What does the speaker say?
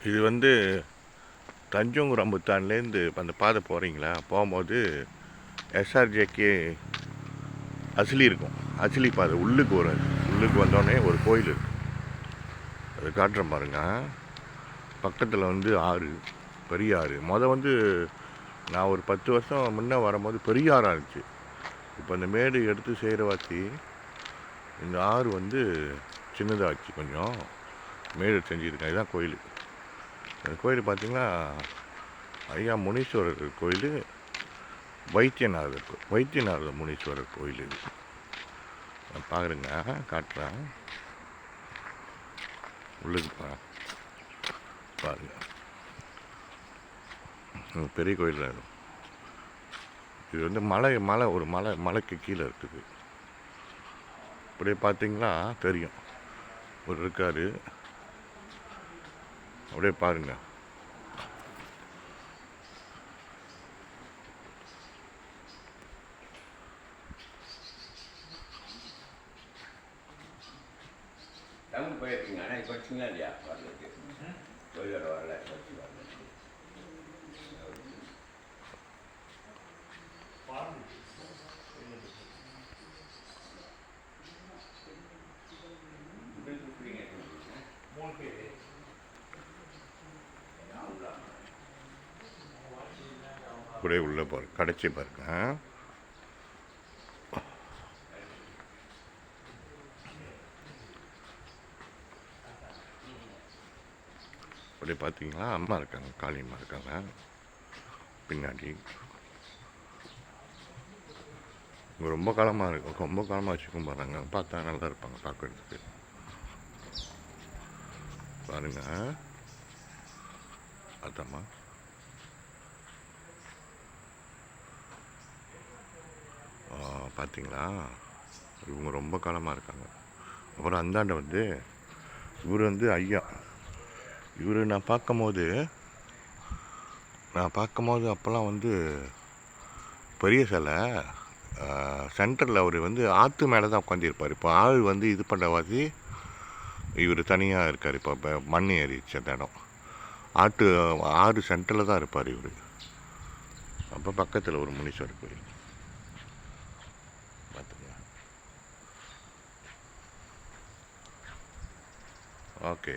இது வந்து தஞ்சோங்கூர் அம்புத்தான்லேருந்து அந்த பாதை போகிறீங்களா, போகும்போது எஸ்ஆர்ஜேக்கு அசிலி இருக்கும். அசிலி பாதை உள்ளுக்கு வரும். உள்ளுக்கு வந்தோடனே ஒரு கோயில் இருக்குது, அது காட்டுறேன் பாருங்க. பக்கத்தில் வந்து ஆறு, பெரிய ஆறு. வந்து நான் ஒரு 10 வருஷம் முன்னே வரும்போது பெரிய ஆறாக இருந்துச்சு. இப்போ இந்த மேடு எடுத்து செய்கிற வாத்தி இந்த ஆறு வந்து சின்னதாகிடுச்சு. கொஞ்சம் மேடு செஞ்சுருக்கேன். இதுதான் கோயில். அந்த கோயில் பார்த்திங்கன்னா ஐயா முனீஸ்வரர் கோயில், வைத்தியநாதர் முனீஸ்வரர் கோயில். இது பாருங்க, காட்டுறேன். உள்ளுக்கு பாருங்க, பெரிய கோயில் தான். இது வந்து மலைக்கு கீழே இருக்குது. அப்படியே பார்த்தீங்கன்னா தெரியும், ஒரு இருக்காரு. அப்படியே பாருங்க. போயிருக்கீங்க, ஆனால் படிச்சிங்களா இல்லையா? வரலுக்கு கோயிலோட வரல, படிச்சு வரல. அப்படியே உள்ள பாருங்க, கடைச்சி பாருங்க. அப்படியே பார்த்தீங்களா, அம்மா இருக்காங்க, காளியம்மா இருக்காங்க பின்னாடி. ரொம்ப காலமாக இருக்கும், ரொம்ப காலமாக வச்சுக்கும் பாருங்க. பார்த்தா நல்லா இருப்பாங்க பார்க்கறதுக்கு. பாருங்க, அதாம்மா. பார்த்தீங்களா, இவங்க ரொம்ப காலமாக இருக்காங்க. அப்புறம் அந்தாண்ட வந்து இவர் வந்து ஐயா. இவர் நான் பார்க்கும்போது அப்போல்லாம் வந்து பெரிய சிலை சென்டரில் அவர் வந்து ஆற்று மேலே தான் உட்காந்துருப்பார். இப்போ ஆள் வந்து இது பண்ண வாசி இவர் தனியாக இருக்கார். இப்போ மண் ஏறிடுச்சு அந்த இடம். ஆறு சென்டரில் தான் இருப்பார் இவர். அப்போ பக்கத்தில் ஒரு முனீஸ்வரர் கோயில் பார்த்துங்க. ஓகே.